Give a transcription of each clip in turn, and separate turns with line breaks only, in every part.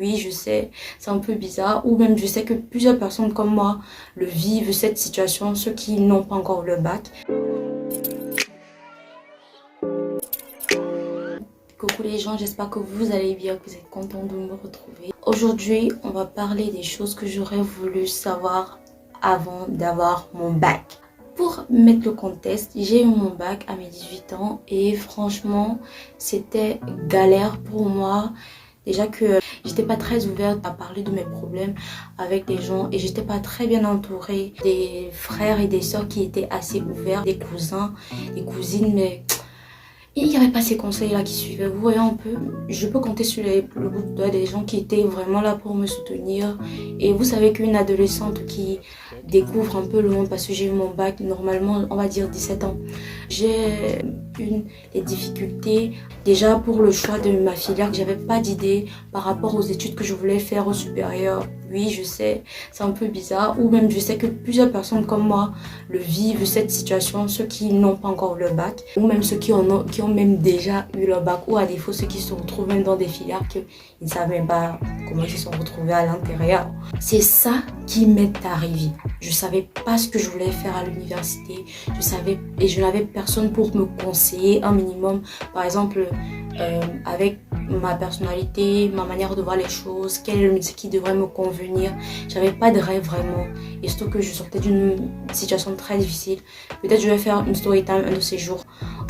Oui, je sais, c'est un peu bizarre, ou même je sais que plusieurs personnes comme moi le vivent, cette situation, ceux qui n'ont pas encore le bac. Coucou les gens, j'espère que vous allez bien, que vous êtes contents de me retrouver. Aujourd'hui, on va parler des choses que j'aurais voulu savoir avant d'avoir mon bac. Pour mettre le contexte, j'ai eu mon bac à mes 18 ans et franchement, c'était galère pour moi. Déjà que j'étais pas très ouverte à parler de mes problèmes avec les gens et j'étais pas très bien entourée des frères et des sœurs qui étaient assez ouverts, des cousins, des cousines, mais il n'y avait pas ces conseils-là qui suivaient. Vous voyez un peu, je peux compter sur le bout de doigt des gens qui étaient vraiment là pour me soutenir. Et vous savez qu'une adolescente qui découvre un peu le monde, parce que j'ai eu mon bac normalement, on va dire 17 ans, j'ai eu des difficultés déjà pour le choix de ma filière. J'avais pas d'idée par rapport aux études que je voulais faire au supérieur. Oui, je sais, c'est un peu bizarre. Ou même, je sais que plusieurs personnes comme moi le vivent, cette situation, ceux qui n'ont pas encore le bac, ou même ceux qui ont même déjà eu le bac, ou à défaut, ceux qui se retrouvent même dans des filières qu'ils ne savent même pas comment ils se sont retrouvés à l'intérieur. C'est ça qui m'est arrivé. Je savais pas ce que je voulais faire à l'université. Et je n'avais personne pour me conseiller un minimum. Par exemple, avec ma personnalité, ma manière de voir les choses, quel est le métier qui devrait me convenir. J'avais pas de rêve vraiment. Et surtout que je sortais d'une situation très difficile. Peut-être je vais faire une story time un de ces jours.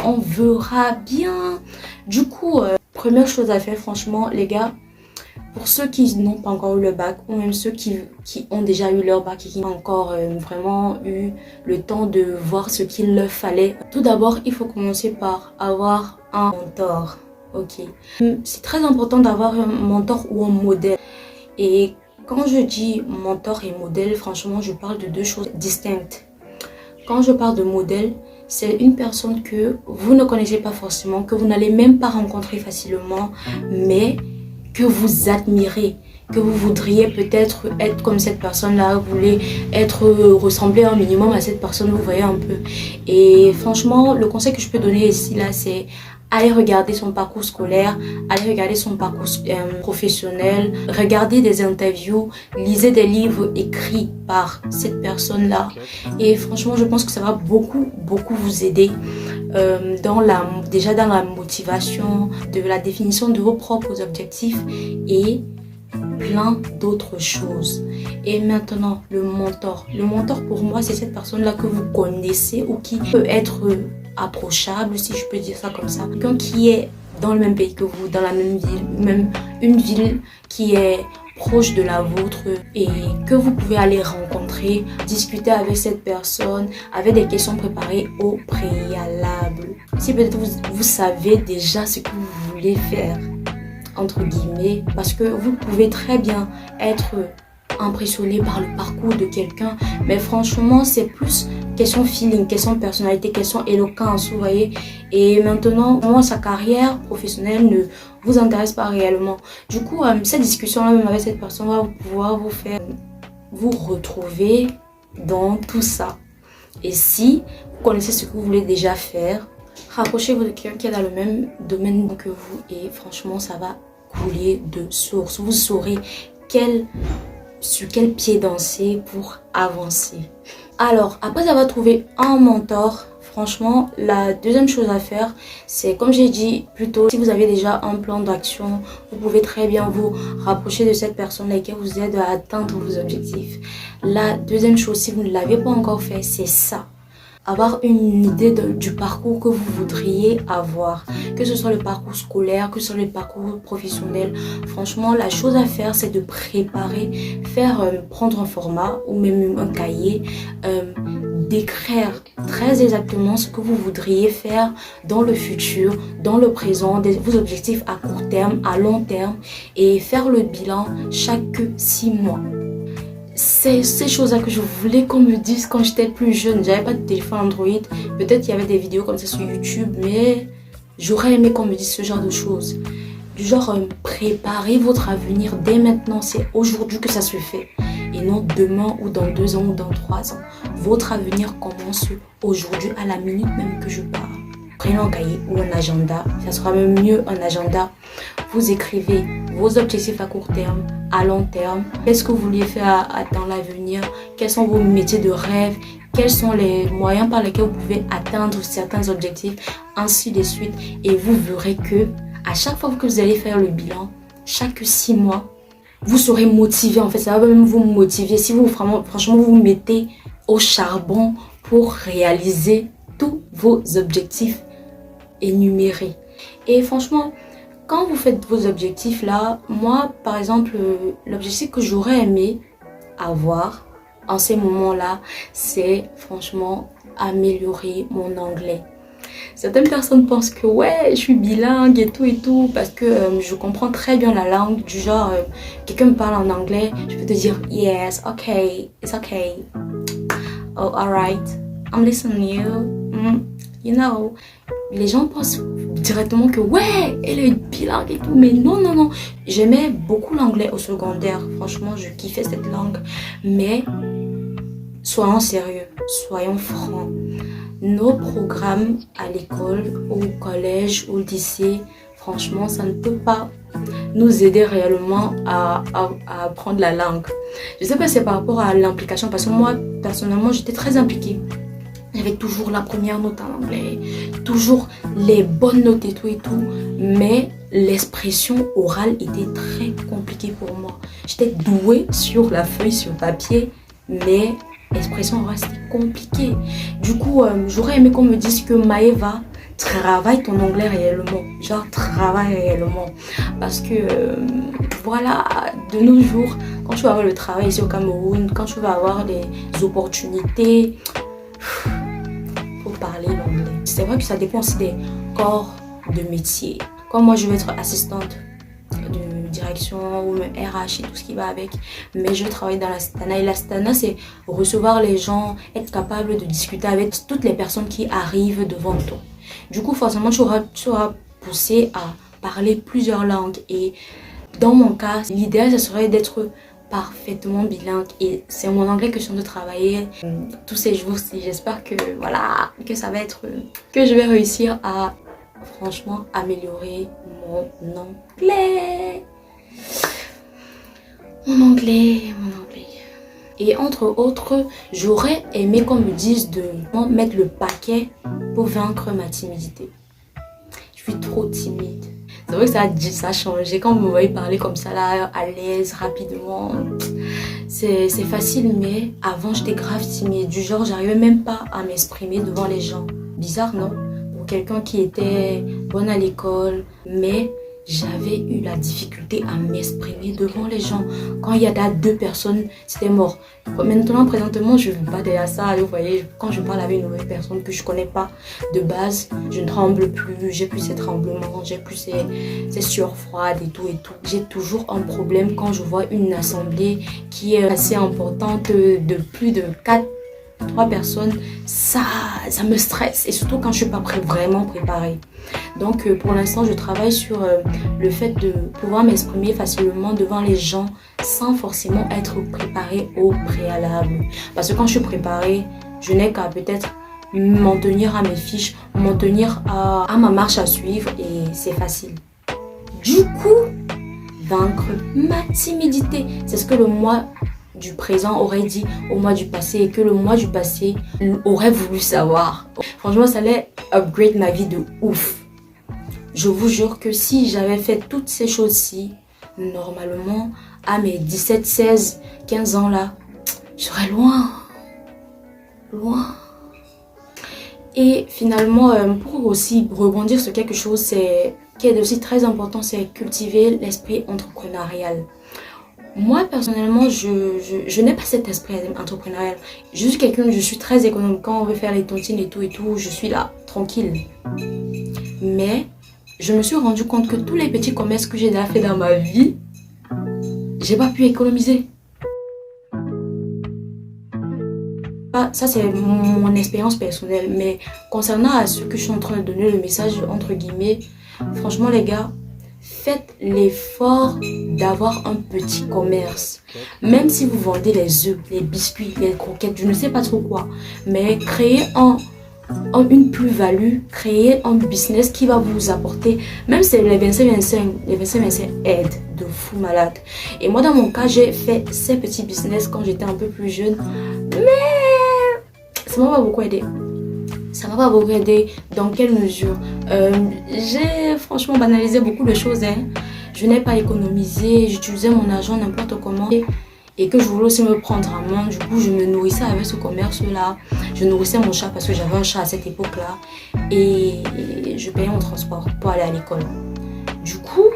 On verra bien. Du coup, première chose à faire, franchement, les gars, pour ceux qui n'ont pas encore eu le bac, ou même ceux qui ont déjà eu leur bac et qui n'ont encore vraiment eu le temps de voir ce qu'il leur fallait. Tout d'abord, il faut commencer par avoir un mentor. Ok. C'est très important d'avoir un mentor ou un modèle. Et quand je dis mentor et modèle, franchement, je parle de deux choses distinctes. Quand je parle de modèle, c'est une personne que vous ne connaissez pas forcément, que vous n'allez même pas rencontrer facilement, mais que vous admirez, que vous voudriez peut-être être comme cette personne-là, vous voulez ressembler un minimum à cette personne, vous voyez un peu. Et franchement, le conseil que je peux donner ici, là, c'est allez regarder son parcours scolaire, allez regarder son parcours professionnel, regardez des interviews, lisez des livres écrits par cette personne-là. Et franchement, je pense que ça va beaucoup vous aider déjà dans la motivation, de la définition de vos propres objectifs et plein d'autres choses. Et maintenant, le mentor. Le mentor pour moi, c'est cette personne-là que vous connaissez ou qui peut être approchable, si je peux dire ça comme ça. Quelqu'un qui est dans le même pays que vous, dans la même ville, même une ville qui est proche de la vôtre et que vous pouvez aller rencontrer, discuter avec cette personne, avec des questions préparées au préalable. Si peut-être vous savez déjà ce que vous voulez faire, entre guillemets, parce que vous pouvez très bien être impressionné par le parcours de quelqu'un, mais franchement c'est plus question feeling, question personnalité, question éloquence, vous voyez. Et maintenant, comment sa carrière professionnelle ne vous intéresse pas réellement. Du coup, cette discussion-là même avec cette personne va pouvoir vous faire vous retrouver dans tout ça. Et si vous connaissez ce que vous voulez déjà faire, rapprochez-vous de quelqu'un qui est dans le même domaine que vous et franchement ça va couler de source. Vous saurez sur quel pied danser pour avancer. Alors, après avoir trouvé un mentor, franchement, la deuxième chose à faire, c'est comme j'ai dit plus tôt, si vous avez déjà un plan d'action, vous pouvez très bien vous rapprocher de cette personne qui vous aide à atteindre vos objectifs. La deuxième chose, si vous ne l'avez pas encore fait, c'est ça. Avoir une idée du parcours que vous voudriez avoir, que ce soit le parcours scolaire, que ce soit le parcours professionnel. Franchement, la chose à faire, c'est de préparer, prendre un format ou même un cahier, d'écrire très exactement ce que vous voudriez faire dans le futur, dans le présent, vos objectifs à court terme, à long terme et faire le bilan chaque 6 mois. C'est ces choses-là que je voulais qu'on me dise quand j'étais plus jeune. J'avais pas de téléphone Android. Peut-être qu'il y avait des vidéos comme ça sur YouTube, mais j'aurais aimé qu'on me dise ce genre de choses. Du genre, préparez votre avenir dès maintenant. C'est aujourd'hui que ça se fait. Et non demain ou dans 2 ans ou dans 3 ans. Votre avenir commence aujourd'hui, à la minute même que je parle. Prenez un cahier ou un agenda, ça sera même mieux un agenda. Vous écrivez vos objectifs à court terme, à long terme. Qu'est-ce que vous vouliez faire dans l'avenir? Quels sont vos métiers de rêve? Quels sont les moyens par lesquels vous pouvez atteindre certains objectifs? Ainsi de suite. Et vous verrez que à chaque fois que vous allez faire le bilan, chaque 6 mois, vous serez motivé. En fait, ça va même vous motiver. Si vous franchement vous mettez au charbon pour réaliser tous vos objectifs énumérés. Et franchement, quand vous faites vos objectifs là, moi par exemple, l'objectif que j'aurais aimé avoir en ces moments-là, c'est franchement améliorer mon anglais. Certaines personnes pensent que ouais, je suis bilingue et tout parce que je comprends très bien la langue. Du genre, quelqu'un me parle en anglais, je peux te dire yes, okay, it's okay. Oh, alright, I'm listening you. You know, les gens pensent directement que ouais, elle est bilingue et tout, mais non. J'aimais beaucoup l'anglais au secondaire. Franchement, je kiffais cette langue. Mais soyons sérieux, soyons francs. Nos programmes à l'école, au collège, au lycée, franchement, ça ne peut pas nous aider réellement à apprendre la langue. Je sais pas si c'est par rapport à l'implication, parce que moi, personnellement, j'étais très impliquée. J'avais toujours la première note en anglais, toujours les bonnes notes et tout, mais l'expression orale était très compliquée pour moi. J'étais douée sur la feuille, sur papier, mais l'expression orale c'était compliqué. Du coup, j'aurais aimé qu'on me dise que Maëva, travaille ton anglais réellement. Genre, travaille réellement. Parce que, voilà, de nos jours, quand tu vas avoir le travail ici au Cameroun, quand tu vas avoir des opportunités, faut parler l'anglais. C'est vrai que ça dépend aussi des corps de métier. Comme moi, je vais être assistante de direction ou RH et tout ce qui va avec, mais je travaille dans l'Astana, et l'Astana c'est recevoir les gens, être capable de discuter avec toutes les personnes qui arrivent devant toi. Du coup, forcément, tu auras poussé à parler plusieurs langues, et dans mon cas, l'idéal, ce serait d'être parfaitement bilingue, et c'est mon anglais que je suis en train de travailler tous ces jours-ci. J'espère que voilà, que ça va être, que je vais réussir à franchement améliorer mon anglais. Mon anglais. Et entre autres, j'aurais aimé qu'on me dise de mettre le paquet pour vaincre ma timidité. Je suis trop timide. C'est vrai que ça a changé. Quand vous me voyez parler comme ça là, à l'aise, rapidement, c'est facile, mais avant j'étais grave timide. Du genre, j'arrivais même pas à m'exprimer devant les gens. Bizarre, non? Pour quelqu'un qui était bonne à l'école, mais j'avais eu la difficulté à m'exprimer devant les gens. Quand il y a 2 personnes, c'était mort. Maintenant, présentement, je ne vais pas derrière ça. Vous voyez, quand je parle avec une nouvelle personne que je ne connais pas de base, je ne tremble plus. J'ai plus ces tremblements, j'ai plus ces sueurs froides et tout. J'ai toujours un problème quand je vois une assemblée qui est assez importante, de plus de 3 personnes. Ça me stresse, et surtout quand je ne suis pas vraiment préparée. Donc pour l'instant, je travaille sur le fait de pouvoir m'exprimer facilement devant les gens sans forcément être préparée au préalable. Parce que quand je suis préparée, je n'ai qu'à peut-être m'en tenir à mes fiches, m'en tenir à ma marche à suivre, et c'est facile. Du coup, vaincre ma timidité, c'est ce que le moi du présent aurait dit au mois du passé, et que le mois du passé aurait voulu savoir. Franchement, ça allait upgrade ma vie de ouf. Je vous jure que si j'avais fait toutes ces choses-ci, normalement, à mes 17, 16, 15 ans là, je serais loin. Et finalement, pour aussi rebondir sur quelque chose qui est aussi très important, c'est cultiver l'esprit entrepreneurial. Moi, personnellement, je n'ai pas cet esprit entrepreneurial. Je suis quelqu'un, je suis très économe. Quand on veut faire les tontines et tout, je suis là, tranquille. Mais je me suis rendu compte que tous les petits commerces que j'ai déjà fait dans ma vie, j'ai pas pu économiser. Ça, c'est mon expérience personnelle. Mais concernant à ce que je suis en train de donner, le message entre guillemets, franchement les gars, faites l'effort d'avoir un petit commerce. Même si vous vendez les œufs, les biscuits, les croquettes, je ne sais pas trop quoi. Mais créez un une plus-value, créer un business qui va vous apporter, même si les 25-25 aident de fou malade. Et moi, dans mon cas, j'ai fait ces petits business quand j'étais un peu plus jeune, mais ça m'a pas beaucoup aidé. Ça m'a pas beaucoup aidé. Dans quelle mesure? J'ai franchement banalisé beaucoup de choses. Je n'ai pas économisé, j'utilisais mon argent n'importe comment. Et que je voulais aussi me prendre en main. Du coup, je me nourrissais avec ce commerce-là. Je nourrissais mon chat parce que j'avais un chat à cette époque-là. Et je payais mon transport pour aller à l'école. Du coup,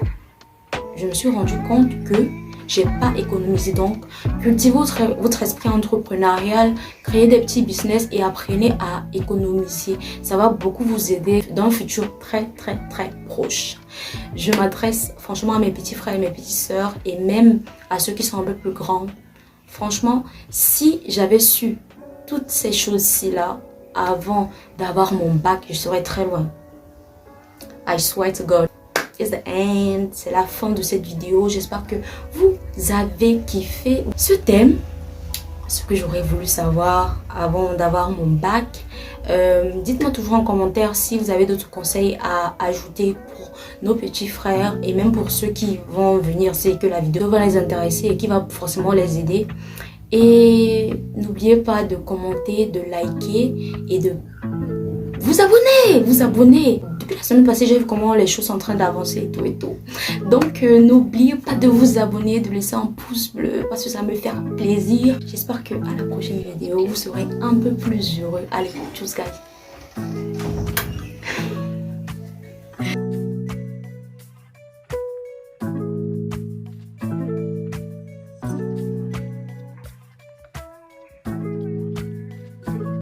je me suis rendu compte que j'ai pas économisé. Donc, cultivez votre esprit entrepreneurial, créez des petits business et apprenez à économiser. Ça va beaucoup vous aider dans un futur très proche. Je m'adresse franchement à mes petits frères et mes petites sœurs et même à ceux qui sont un peu plus grands. Franchement, si j'avais su toutes ces choses-ci là avant d'avoir mon bac, je serais très loin. I swear to God. It's the end. C'est la fin de cette vidéo. J'espère que vous avez kiffé ce thème. Ce que j'aurais voulu savoir avant d'avoir mon bac. Dites-moi toujours en commentaire si vous avez d'autres conseils à ajouter pour nos petits frères et même pour ceux qui vont venir. C'est que la vidéo va les intéresser et qui va forcément les aider. Et n'oubliez pas de commenter, de liker et de vous abonner. Depuis la semaine passée, j'ai vu comment les choses sont en train d'avancer et tout. Donc, n'oubliez pas de vous abonner, de laisser un pouce bleu parce que ça me fait plaisir. J'espère qu'à la prochaine vidéo, vous serez un peu plus heureux. Allez, tchuss guys.